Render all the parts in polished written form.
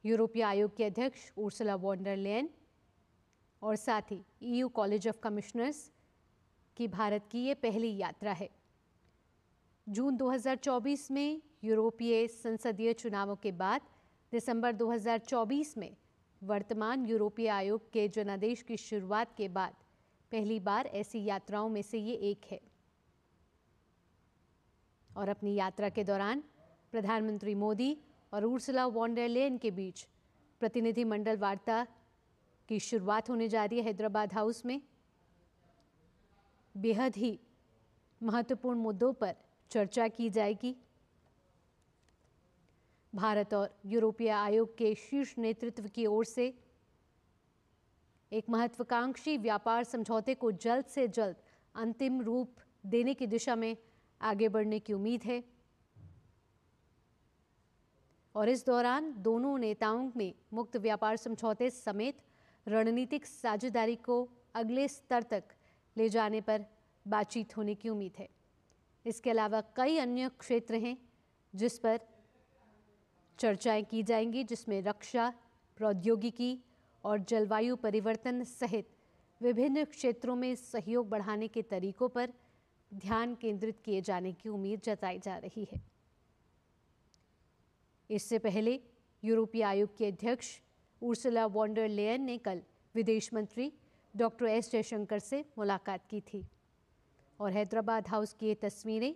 यूरोपीय आयोग के अध्यक्ष उर्सुला वॉन डर लेयन और साथ ही ईयू कॉलेज ऑफ कमिश्नर्स की भारत की ये पहली यात्रा है। जून 2024 में यूरोपीय संसदीय चुनावों के बाद दिसंबर 2024 में वर्तमान यूरोपीय आयोग के जनादेश की शुरुआत के बाद पहली बार ऐसी यात्राओं में से ये एक है। और अपनी यात्रा के दौरान प्रधानमंत्री मोदी और उर्सुला वॉन डर लेयन के बीच प्रतिनिधिमंडल वार्ता की शुरुआत होने जा रही है हैदराबाद हाउस में। बेहद ही महत्वपूर्ण मुद्दों पर चर्चा की जाएगी। भारत और यूरोपीय आयोग के शीर्ष नेतृत्व की ओर से एक महत्वाकांक्षी व्यापार समझौते को जल्द से जल्द अंतिम रूप देने की दिशा में आगे बढ़ने की उम्मीद है। और इस दौरान दोनों नेताओं में मुक्त व्यापार समझौते समेत रणनीतिक साझेदारी को अगले स्तर तक ले जाने पर बातचीत होने की उम्मीद है। इसके अलावा कई अन्य क्षेत्र हैं जिस पर चर्चाएं की जाएंगी, जिसमें रक्षा, प्रौद्योगिकी और जलवायु परिवर्तन सहित विभिन्न क्षेत्रों में सहयोग बढ़ाने के तरीकों पर ध्यान केंद्रित किए जाने की उम्मीद जताई जा रही है। इससे पहले यूरोपीय आयोग के अध्यक्ष उर्सुला वॉन डर लेयन ने कल विदेश मंत्री डॉक्टर एस जयशंकर से मुलाकात की थी। और हैदराबाद हाउस की ये तस्वीरें,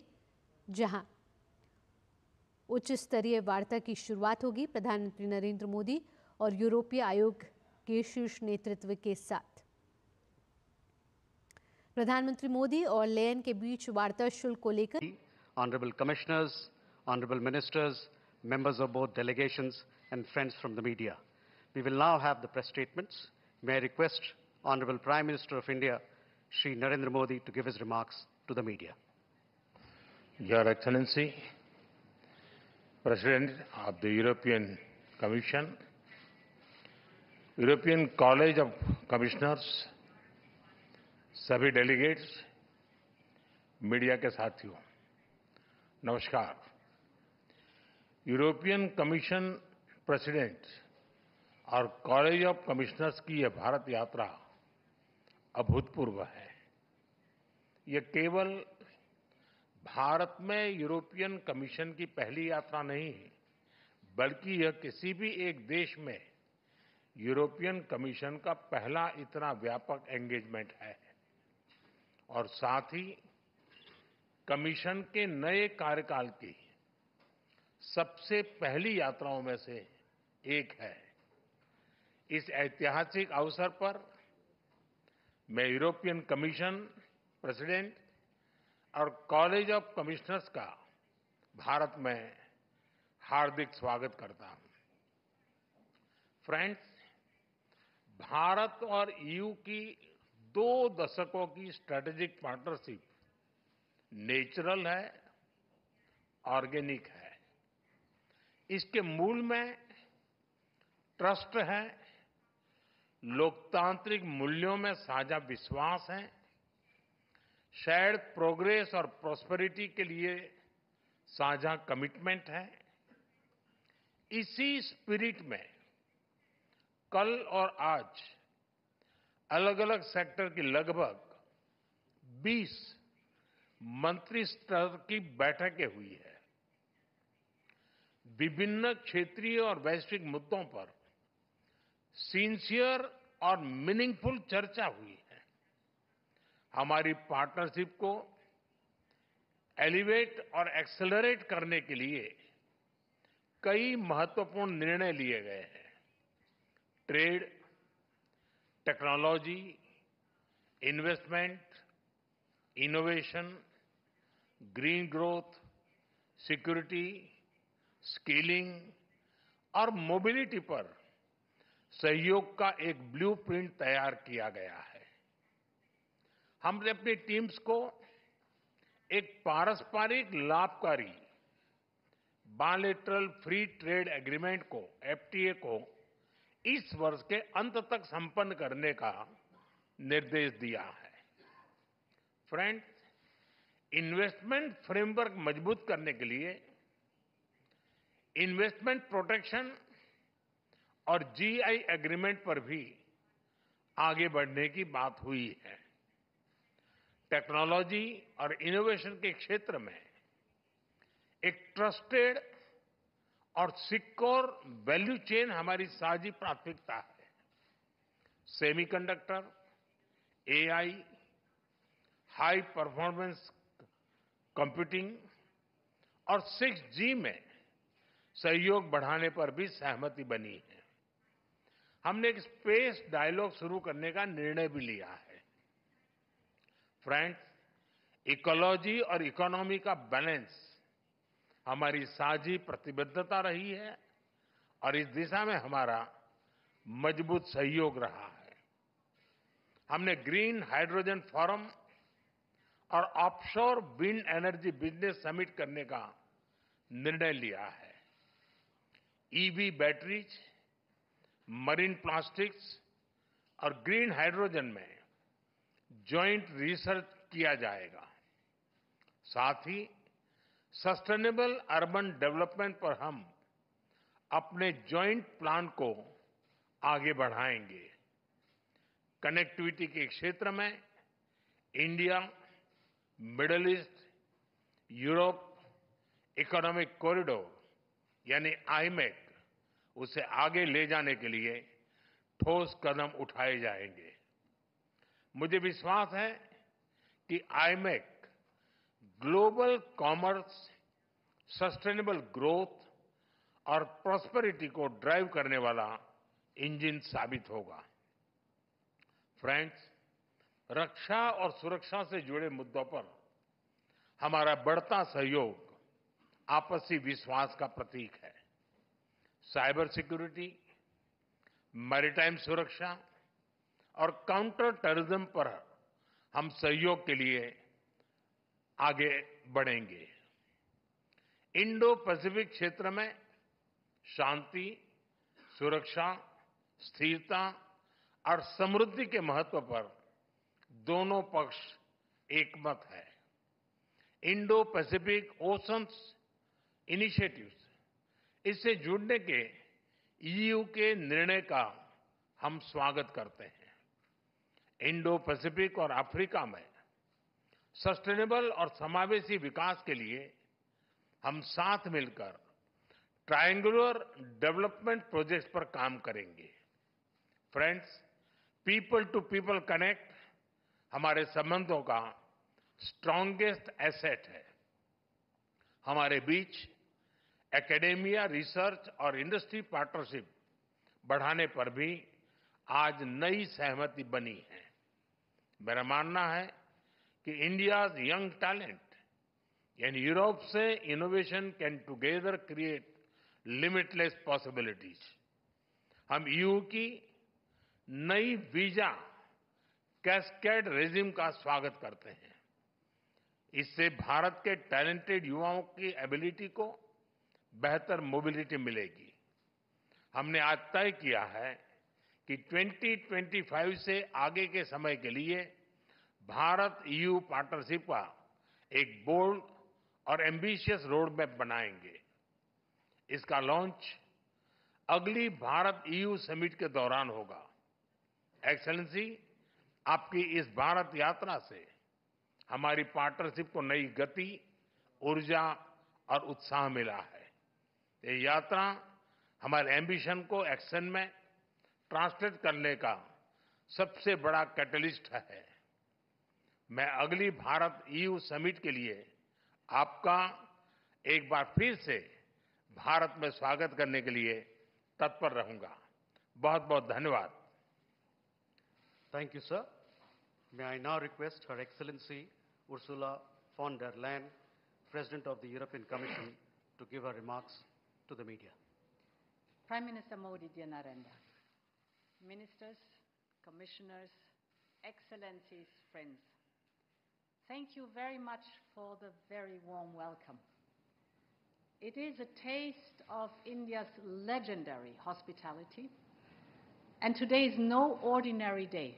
जहां उच्च स्तरीय वार्ता की शुरुआत होगी प्रधानमंत्री नरेंद्र मोदी और यूरोपीय आयोग के शीर्ष नेतृत्व के साथ। प्रधानमंत्री मोदी और लेयन के बीच वार्ता शुल्क को लेकर Honorable Commissioners, Honorable Ministers, members of both delegations and friends from the media. We will now have the press statements. May I request Honorable Prime Minister of India, Shri Narendra Modi, to give his remarks to the media. Your Excellency, President of the European Commission, European College of Commissioners, सभी delegates, media के साथियों, नमस्कार। European commission president और college of commissioners की यह भारत यात्रा अभूतपूर्व है। यह केवल भारत में यूरोपियन कमीशन की पहली यात्रा नहीं, बल्कि यह किसी भी एक देश में यूरोपियन कमीशन का पहला इतना व्यापक एंगेजमेंट है और साथ ही कमीशन के नए कार्यकाल की सबसे पहली यात्राओं में से एक है। इस ऐतिहासिक अवसर पर मैं यूरोपियन कमीशन प्रेसिडेंट और कॉलेज ऑफ कमिश्नर्स का भारत में हार्दिक स्वागत करता हूं। फ्रेंड्स, भारत और ईयू की 2 दशकों की स्ट्रेटेजिक पार्टनरशिप नेचुरल है, ऑर्गेनिक है। इसके मूल में ट्रस्ट है, लोकतांत्रिक मूल्यों में साझा विश्वास है, शेयर्ड प्रोग्रेस और प्रॉस्पेरिटी के लिए साझा कमिटमेंट है। इसी स्पिरिट में कल और आज अलग अलग सेक्टर की लगभग 20 मंत्री स्तर की बैठकें हुई है। विभिन्न क्षेत्रीय और वैश्विक मुद्दों पर सिंसियर और मीनिंगफुल चर्चा हुई है। हमारी पार्टनरशिप को एलिवेट और एक्सेलरेट करने के लिए कई महत्वपूर्ण निर्णय लिए गए हैं। Trade, technology, investment, innovation, green growth, security, skilling और मोबिलिटी पर सहयोग का एक ब्लूप्रिंट तैयार किया गया है। हमने अपनी टीम्स को एक पारस्परिक लाभकारी बायलैटरल फ्री ट्रेड एग्रीमेंट को, एफटीए को इस वर्ष के अंत तक संपन्न करने का निर्देश दिया है। फ्रेंड्स, इन्वेस्टमेंट फ्रेमवर्क मजबूत करने के लिए इन्वेस्टमेंट प्रोटेक्शन और जीआई एग्रीमेंट पर भी आगे बढ़ने की बात हुई है। टेक्नोलॉजी और इनोवेशन के क्षेत्र में एक ट्रस्टेड और सिक्योर वैल्यू चेन हमारी साझी प्राथमिकता है। Semiconductor, AI, high performance computing और 6G में सहयोग बढ़ाने पर भी सहमति बनी है। हमने एक स्पेस डायलॉग शुरू करने का निर्णय भी लिया है। फ्रेंड्स, इकोलॉजी और इकोनॉमी का बैलेंस हमारी साझी प्रतिबद्धता रही है और इस दिशा में हमारा मजबूत सहयोग रहा है। हमने ग्रीन हाइड्रोजन फोरम और offshore wind energy business summit करने का निर्णय लिया है। ईवी बैटरीज, मरीन प्लास्टिक्स और ग्रीन हाइड्रोजन में जॉइंट रिसर्च किया जाएगा। साथ ही सस्टेनेबल अर्बन डेवलपमेंट पर हम अपने जॉइंट प्लान को आगे बढ़ाएंगे। कनेक्टिविटी के क्षेत्र में India, middle east, Europe economic corridor यानी आईमेक, उसे आगे ले जाने के लिए ठोस कदम उठाए जाएंगे। मुझे विश्वास है कि IMEC global commerce, sustainable growth और प्रॉस्पेरिटी को ड्राइव करने वाला इंजन साबित होगा। फ्रेंड्स, रक्षा और सुरक्षा से जुड़े मुद्दों पर हमारा बढ़ता सहयोग आपसी विश्वास का प्रतीक है। साइबर सिक्योरिटी, मैरीटाइम सुरक्षा और काउंटर टेररिज्म पर हम सहयोग के लिए आगे बढ़ेंगे। इंडो पैसिफिक क्षेत्र में शांति, सुरक्षा, स्थिरता और समृद्धि के महत्व पर दोनों पक्ष एकमत है। इंडो पैसिफिक ओशंस इनिशिएटिव्स, इससे जुड़ने के ईयू के निर्णय का हम स्वागत करते हैं। इंडो पैसिफिक और अफ्रीका में सस्टेनेबल और समावेशी विकास के लिए हम साथ मिलकर ट्रायंगुलर डेवलपमेंट प्रोजेक्ट्स पर काम करेंगे। Friends, people to people connect हमारे संबंधों का स्ट्रांगेस्ट एसेट है। हमारे बीच एकेडेमिया, रिसर्च और इंडस्ट्री पार्टनरशिप बढ़ाने पर भी आज नई सहमति बनी है। मेरा मानना है कि इंडियाज यंग टैलेंट यानी यूरोप से innovation can together create limitless possibilities. हम ईयू की नई वीजा कैस्केड रेजिम का स्वागत करते हैं। इससे भारत के टैलेंटेड युवाओं की एबिलिटी को बेहतर मोबिलिटी मिलेगी। हमने आज तय किया है कि 2025 से आगे के समय के लिए भारत ईयू पार्टनरशिप का एक बोल्ड और एम्बिशियस रोड मैप बनाएंगे। इसका लॉन्च अगली भारत ईयू समिट के दौरान होगा। एक्सेलेंसी, आपकी इस भारत यात्रा से हमारी पार्टनरशिप को नई गति, ऊर्जा और उत्साह मिला है। ये यात्रा हमारे एम्बिशन को एक्शन में ट्रांसलेट करने का सबसे बड़ा कैटलिस्ट है। मैं अगली भारत ईयू समिट के लिए आपका एक बार फिर से भारत में स्वागत करने के लिए तत्पर रहूंगा। बहुत बहुत धन्यवाद। Thank you, sir. May I now request Her Excellency Ursula von der Leyen, President of the European Commission, to give her remarks to the media. Prime Minister Modi, dear Narendra, ministers, commissioners, excellencies, friends, thank you very much for the very warm welcome. It is a taste of India's legendary hospitality, and today is no ordinary day.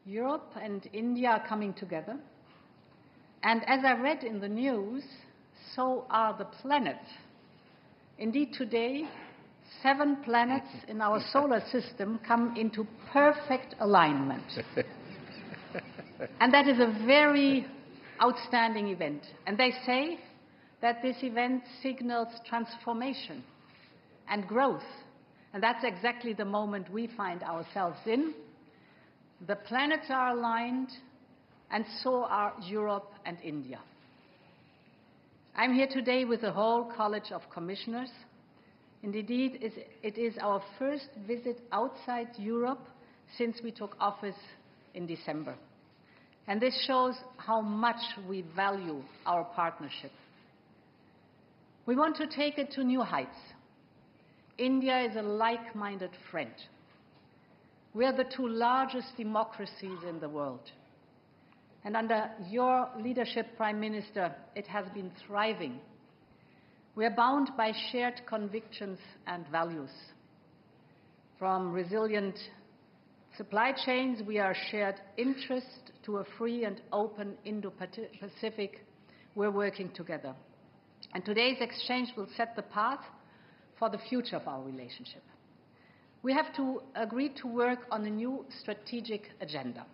Europe and India are coming together, and as I read in the news, so are the planets. Indeed, today, 7 planets in our solar system come into perfect alignment. And that is a very outstanding event. And they say that this event signals transformation and growth. And that's exactly the moment we find ourselves in. The planets are aligned, and so are Europe and India. I'm here today with the whole College of Commissioners. And indeed, it is our first visit outside Europe since we took office in December. And this shows how much we value our partnership. We want to take it to new heights. India is a like-minded friend. We are the 2 largest democracies in the world. And under your leadership, Prime Minister, it has been thriving. We are bound by shared convictions and values. From resilient supply chains, we are shared interest to a free and open Indo-Pacific. We're working together. And today's exchange will set the path for the future of our relationship. We have to agree to work on a new strategic agenda.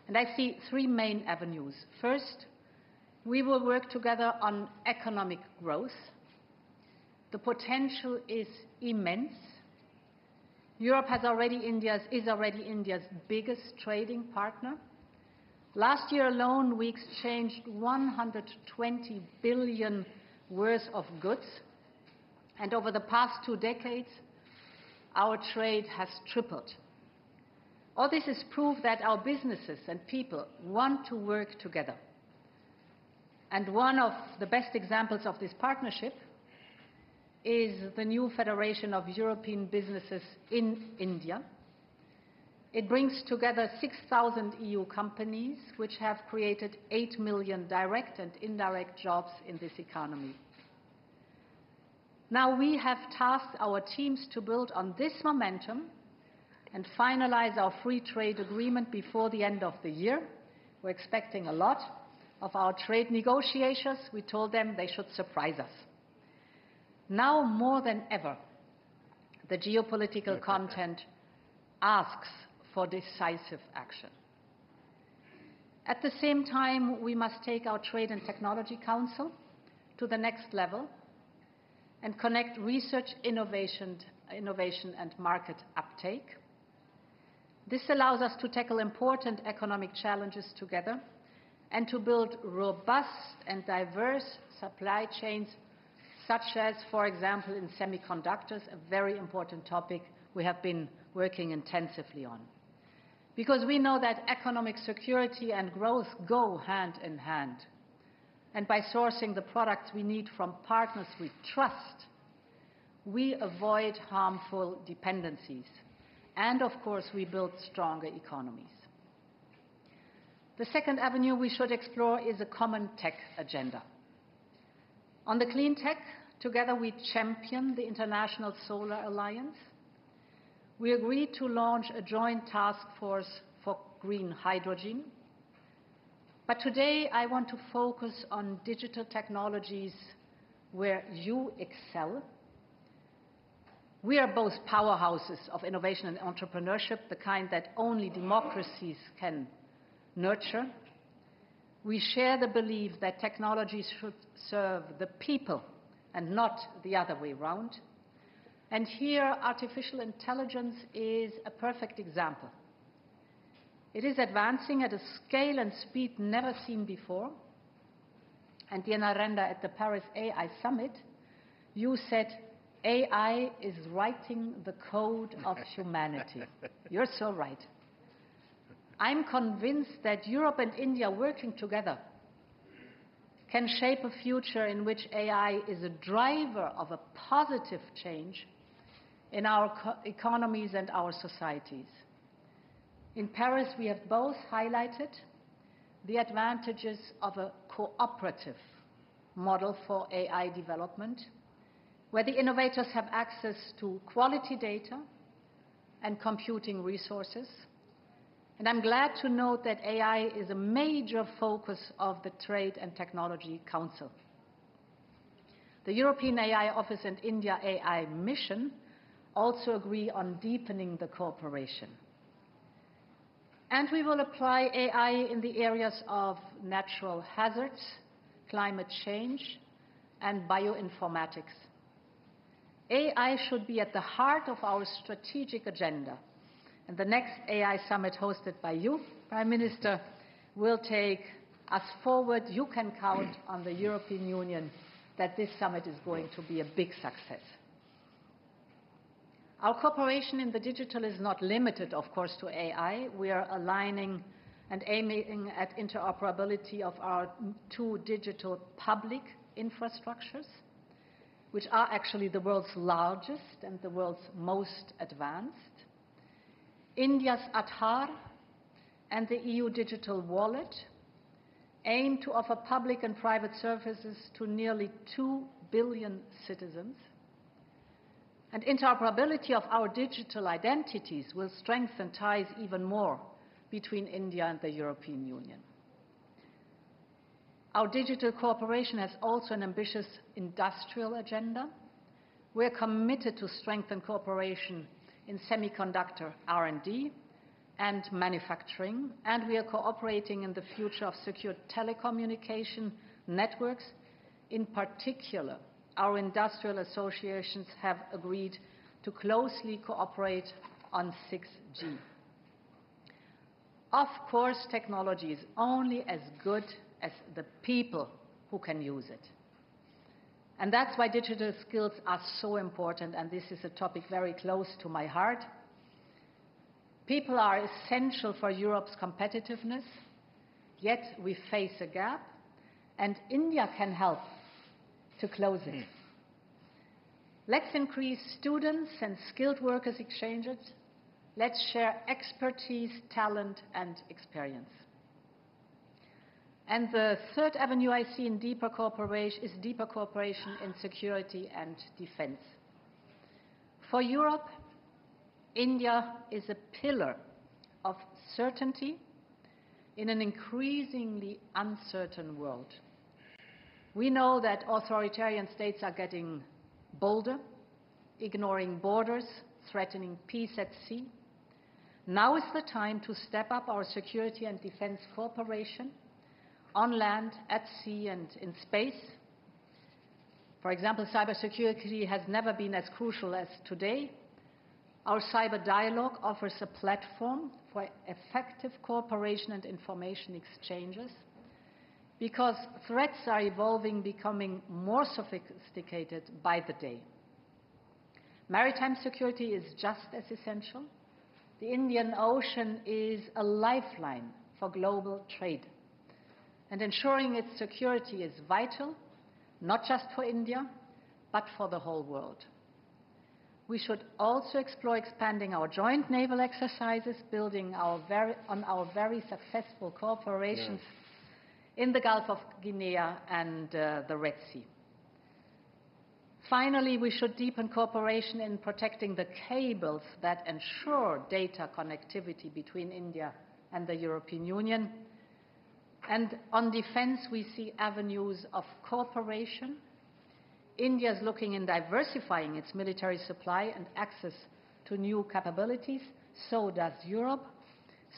And I see 3 main avenues. First, we will work together on economic growth. The potential is immense. Europe is already India's biggest trading partner. Last year alone, we exchanged 120 billion worth of goods. And over the past 2 decades, our trade has tripled. All this is proof that our businesses and people want to work together. And one of the best examples of this partnership is the new Federation of European Businesses in India. It brings together 6,000 EU companies, which have created 8 million direct and indirect jobs in this economy. Now we have tasked our teams to build on this momentum and finalize our free trade agreement before the end of the year. We're expecting a lot of our trade negotiators. We told them they should surprise us. Now more than ever, the geopolitical content asks for decisive action. At the same time, we must take our Trade and Technology Council to the next level and connect research, innovation and market uptake. This allows us to tackle important economic challenges together and to build robust and diverse supply chains, such as, for example, in semiconductors, a very important topic we have been working intensively on. Because we know that economic security and growth go hand in hand. And by sourcing the products we need from partners we trust, we avoid harmful dependencies. And of course, we build stronger economies. The second avenue we should explore is a common tech agenda. On the clean tech, together we champion the International Solar Alliance. We agreed to launch a joint task force for green hydrogen. But today I want to focus on digital technologies where you excel. We are both powerhouses of innovation and entrepreneurship, the kind that only democracies can nurture. We share the belief that technologies should serve the people and not the other way around. And here, artificial intelligence is a perfect example. It is advancing at a scale and speed never seen before. And Diana Renda, at the Paris AI Summit, you said, AI is writing the code of humanity. You're so right. I'm convinced that Europe and India working together can shape a future in which AI is a driver of a positive change in our economies and our societies. In Paris, we have both highlighted the advantages of a cooperative model for AI development, where the innovators have access to quality data and computing resources. And I'm glad to note that AI is a major focus of the Trade and Technology Council. The European AI Office and India AI Mission also agree on deepening the cooperation. And we will apply AI in the areas of natural hazards, climate change, and bioinformatics. AI should be at the heart of our strategic agenda. And the next AI summit hosted by you, Prime Minister, will take us forward. You can count on the European Union that this summit is going to be a big success. Our cooperation in the digital is not limited, of course, to AI. We are aligning and aiming at interoperability of our two digital public infrastructures, which are actually the world's largest and the world's most advanced. India's Aadhaar and the EU Digital Wallet aim to offer public and private services to nearly 2 billion citizens. And interoperability of our digital identities will strengthen ties even more between India and the European Union. Our digital cooperation has also an ambitious industrial agenda. We're committed to strengthen cooperation in semiconductor R&D and manufacturing, and we are cooperating in the future of secure telecommunication networks. In particular, our industrial associations have agreed to closely cooperate on 6G. Of course, technology is only as good as the people who can use it. And that's why digital skills are so important, and this is a topic very close to my heart. People are essential for Europe's competitiveness, yet we face a gap, and India can help to close it. Let's increase students and skilled workers exchanges. Let's share expertise, talent, and experience. And the third avenue I see in deeper cooperation is deeper cooperation in security and defense. For Europe, India is a pillar of certainty in an increasingly uncertain world. We know that authoritarian states are getting bolder, ignoring borders, threatening peace at sea. Now is the time to step up our security and defense cooperation on land, at sea, and in space. For example, cybersecurity has never been as crucial as today. Our cyber dialogue offers a platform for effective cooperation and information exchanges, because threats are evolving, becoming more sophisticated by the day. Maritime security is just as essential. The Indian Ocean is a lifeline for global trade, and ensuring its security is vital, not just for India, but for the whole world. We should also explore expanding our joint naval exercises, building on our very successful cooperations in the Gulf of Guinea and the Red Sea. Finally, we should deepen cooperation in protecting the cables that ensure data connectivity between India and the European Union. And on defense, we see avenues of cooperation. India is looking in diversifying its military supply and access to new capabilities. So does Europe.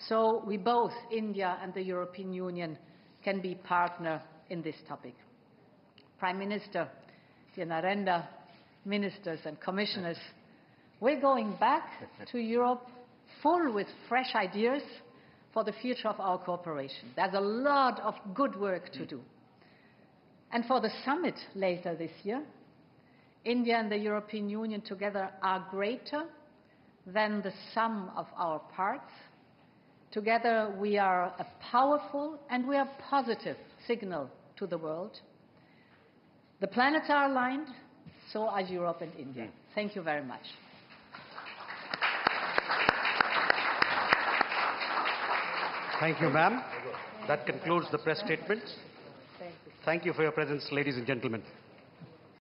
So we both, India and the European Union, can be partner in this topic. Prime Minister, dear Narendra, ministers and commissioners, we're going back to Europe full with fresh ideas for the future of our cooperation. There's a lot of good work to do. And for the summit later this year, India and the European Union together are greater than the sum of our parts. Together we are a powerful and we are positive signal to the world. The planets are aligned, so are Europe and India. Thank you very much. Thank you, ma'am. That concludes the press statements. Thank you for your presence, ladies and gentlemen.